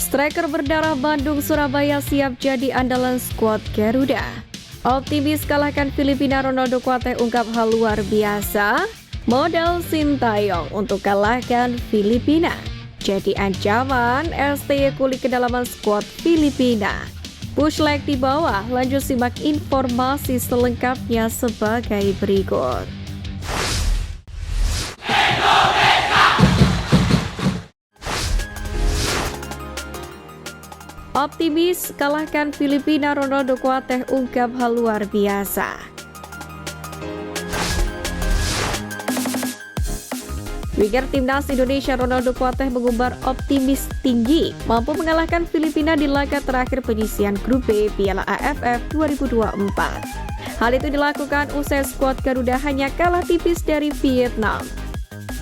Striker berdarah Bandung Surabaya siap jadi andalan skuad Garuda. Optimis kalahkan Filipina, Ronaldo Kuateh ungkap hal luar biasa. Modal Sintayong untuk kalahkan Filipina jadi ancaman STY kulik kedalaman skuad Filipina. Push leg di bawah, lanjut simak informasi selengkapnya sebagai berikut. Optimis kalahkan Filipina, Ronaldo Kuateh ungkap hal luar biasa. Winger Timnas Indonesia Ronaldo Kuateh mengumbar optimis tinggi mampu mengalahkan Filipina di laga terakhir penyisihan Grup B Piala AFF 2024. Hal itu dilakukan usai skuad Garuda hanya kalah tipis dari Vietnam.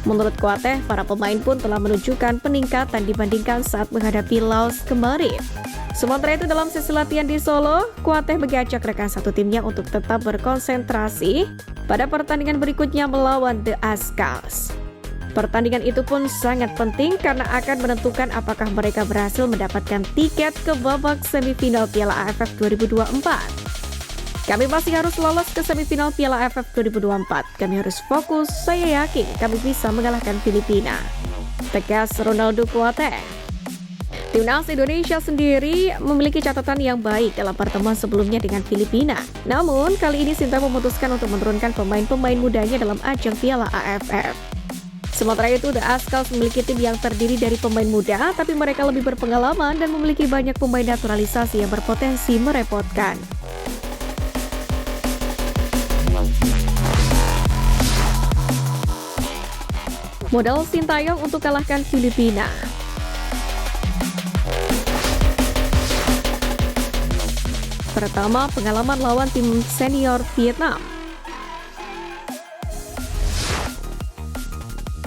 Menurut Kuateh, para pemain pun telah menunjukkan peningkatan dibandingkan saat menghadapi Laos kemarin. Sementara itu dalam sesi latihan di Solo, Kuateh mengajak rekan satu timnya untuk tetap berkonsentrasi pada pertandingan berikutnya melawan The Azkals. Pertandingan itu pun sangat penting karena akan menentukan apakah mereka berhasil mendapatkan tiket ke babak semifinal Piala AFF 2024. Kami masih harus lolos ke semifinal Piala AFF 2024. Kami harus fokus, saya yakin kami bisa mengalahkan Filipina, tegas Ronaldo Kuateh. Timnas Indonesia sendiri memiliki catatan yang baik dalam pertemuan sebelumnya dengan Filipina. Namun, kali ini Sintayong memutuskan untuk menurunkan pemain-pemain mudanya dalam ajang Piala AFF. Sementara itu, The Azkals memiliki tim yang terdiri dari pemain muda, tapi mereka lebih berpengalaman dan memiliki banyak pemain naturalisasi yang berpotensi merepotkan. Modal Sintayong untuk kalahkan Filipina. Pertama, pengalaman lawan tim senior Vietnam.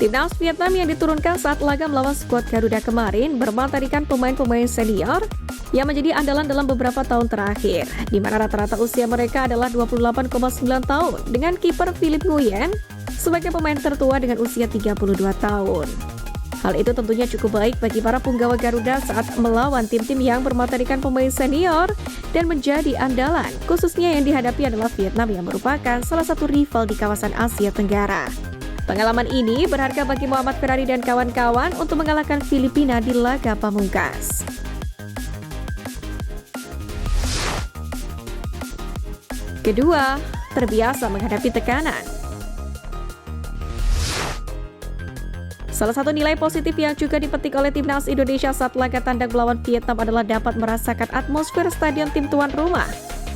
Timnas Vietnam yang diturunkan saat laga melawan skuad Garuda kemarin bermaterikan pemain-pemain senior yang menjadi andalan dalam beberapa tahun terakhir, di mana rata-rata usia mereka adalah 28,9 tahun, dengan kiper Philip Nguyen sebagai pemain tertua dengan usia 32 tahun. Hal itu tentunya cukup baik bagi para punggawa Garuda saat melawan tim-tim yang bermaterikan pemain senior dan menjadi andalan, khususnya yang dihadapi adalah Vietnam yang merupakan salah satu rival di kawasan Asia Tenggara. Pengalaman ini berharga bagi Muhammad Ferrari dan kawan-kawan untuk mengalahkan Filipina di laga pamungkas. Kedua, terbiasa menghadapi tekanan. Salah satu nilai positif yang juga dipetik oleh Timnas Indonesia saat laga tandang melawan Vietnam adalah dapat merasakan atmosfer stadion tim tuan rumah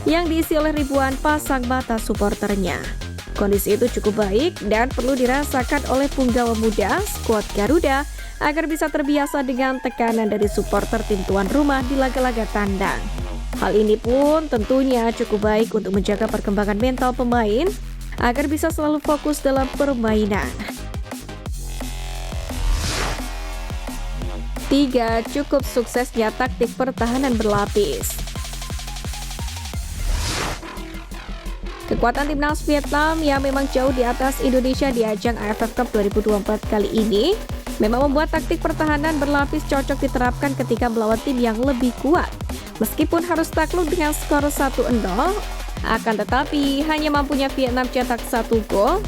yang diisi oleh ribuan pasang mata supporternya. Kondisi itu cukup baik dan perlu dirasakan oleh punggawa muda skuad Garuda agar bisa terbiasa dengan tekanan dari supporter tim tuan rumah di laga-laga tandang. Hal ini pun tentunya cukup baik untuk menjaga perkembangan mental pemain agar bisa selalu fokus dalam permainan. 3. Cukup suksesnya taktik pertahanan berlapis. Kekuatan timnas Vietnam yang memang jauh di atas Indonesia di ajang AFF Cup 2024 kali ini memang membuat taktik pertahanan berlapis cocok diterapkan ketika melawan tim yang lebih kuat. Meskipun harus takluk dengan skor 1-0, akan tetapi hanya mampunya Vietnam cetak 1 gol.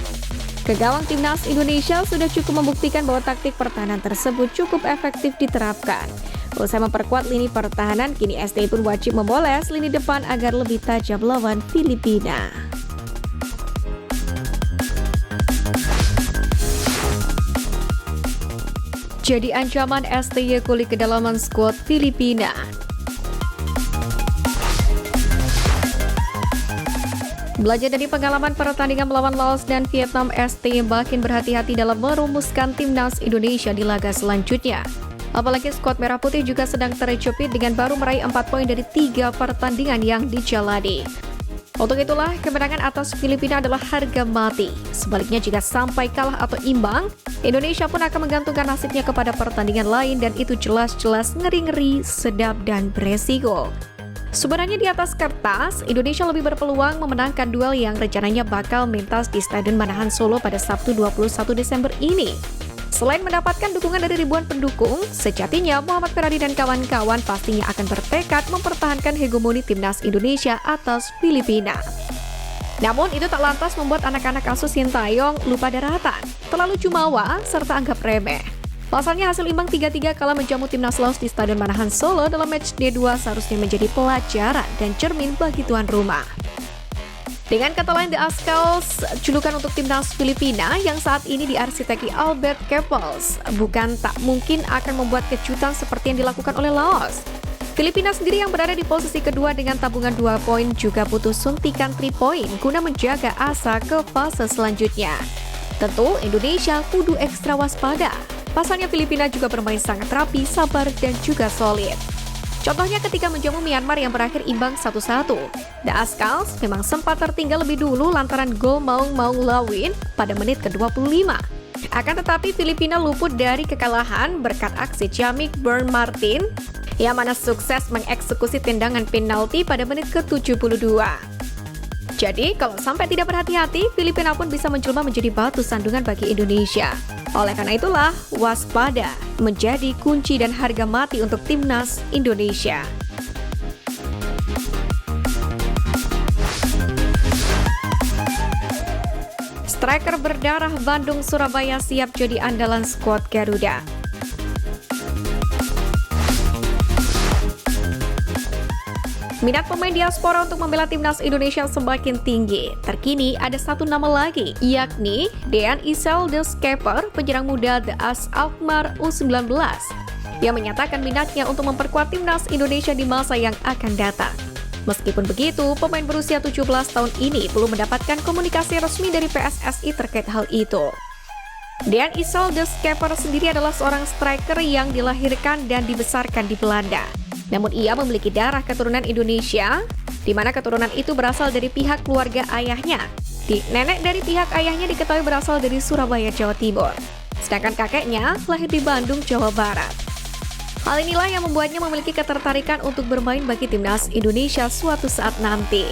Kegawang timnas Indonesia sudah cukup membuktikan bahwa taktik pertahanan tersebut cukup efektif diterapkan. Usai memperkuat lini pertahanan, kini STY pun wajib memoles lini depan agar lebih tajam lawan Filipina. Jadi ancaman STY kulik kedalaman skuad Filipina. Belajar dari pengalaman pertandingan melawan Laos dan Vietnam, STY makin berhati-hati dalam merumuskan timnas Indonesia di laga selanjutnya. Apalagi skuad Merah Putih juga sedang terjepit dengan baru meraih 4 poin dari 3 pertandingan yang dijalani. Untuk itulah, kemenangan atas Filipina adalah harga mati. Sebaliknya, jika sampai kalah atau imbang, Indonesia pun akan menggantungkan nasibnya kepada pertandingan lain dan itu jelas-jelas ngeri-ngeri, sedap, dan beresiko. Sebenarnya di atas kertas, Indonesia lebih berpeluang memenangkan duel yang rencananya bakal mentas di Stadion Manahan Solo pada Sabtu 21 Desember ini. Selain mendapatkan dukungan dari ribuan pendukung, sejatinya Muhammad Ferrari dan kawan-kawan pastinya akan bertekad mempertahankan hegemoni timnas Indonesia atas Filipina. Namun itu tak lantas membuat anak-anak asuh Sintayong lupa daratan, terlalu jumawa, serta anggap remeh. Pasalnya hasil imbang 3-3 kala menjamu timnas Laos di Stadion Manahan Solo dalam match D2 seharusnya menjadi pelajaran dan cermin bagi tuan rumah. Dengan kata lain, The Azkals, julukan untuk timnas Filipina yang saat ini diarsiteki Albert Keppels, bukan tak mungkin akan membuat kejutan seperti yang dilakukan oleh Laos. Filipina sendiri yang berada di posisi kedua dengan tabungan 2 poin juga butuh suntikan 3 poin guna menjaga asa ke fase selanjutnya. Tentu Indonesia kudu ekstra waspada. Pasalnya Filipina juga bermain sangat rapi, sabar, dan juga solid. Contohnya ketika menjamu Myanmar yang berakhir imbang 1-1. The Azkals memang sempat tertinggal lebih dulu lantaran gol Maung Lawin pada menit ke-25. Akan tetapi Filipina luput dari kekalahan berkat aksi ciamik Bern Martin yang mana sukses mengeksekusi tendangan penalti pada menit ke-72. Jadi, kalau sampai tidak berhati-hati, Filipina pun bisa menjelma menjadi batu sandungan bagi Indonesia. Oleh karena itulah, waspada menjadi kunci dan harga mati untuk timnas Indonesia. Striker berdarah Bandung Surabaya siap jadi andalan skuad Garuda. Minat pemain diaspora untuk membela timnas Indonesia semakin tinggi. Terkini ada satu nama lagi, yakni Dean Isel The Skipper, penyerang muda The AS Alkmaar U19, yang menyatakan minatnya untuk memperkuat timnas Indonesia di masa yang akan datang. Meskipun begitu, pemain berusia 17 tahun ini belum mendapatkan komunikasi resmi dari PSSI terkait hal itu. Dean Isel The Skipper sendiri adalah seorang striker yang dilahirkan dan dibesarkan di Belanda. Namun ia memiliki darah keturunan Indonesia, di mana keturunan itu berasal dari pihak keluarga ayahnya. Nenek dari pihak ayahnya diketahui berasal dari Surabaya, Jawa Timur. Sedangkan kakeknya lahir di Bandung, Jawa Barat. Hal inilah yang membuatnya memiliki ketertarikan untuk bermain bagi timnas Indonesia suatu saat nanti.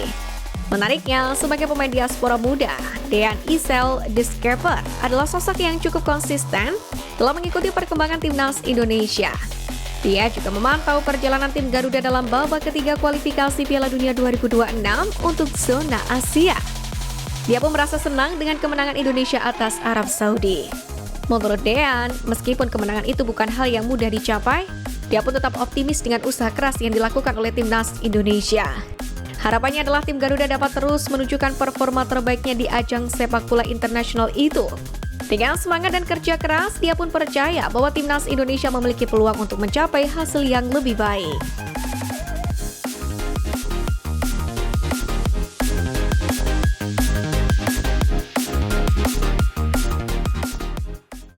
Menariknya, sebagai pemain diaspora muda, Dean Isel The Skipper adalah sosok yang cukup konsisten dalam mengikuti perkembangan timnas Indonesia. Dia juga memantau perjalanan tim Garuda dalam babak ketiga kualifikasi Piala Dunia 2026 untuk zona Asia. Dia pun merasa senang dengan kemenangan Indonesia atas Arab Saudi. Menurut Dean, meskipun kemenangan itu bukan hal yang mudah dicapai, dia pun tetap optimis dengan usaha keras yang dilakukan oleh timnas Indonesia. Harapannya adalah tim Garuda dapat terus menunjukkan performa terbaiknya di ajang sepak bola internasional itu. Dengan semangat dan kerja keras, dia pun percaya bahwa timnas Indonesia memiliki peluang untuk mencapai hasil yang lebih baik.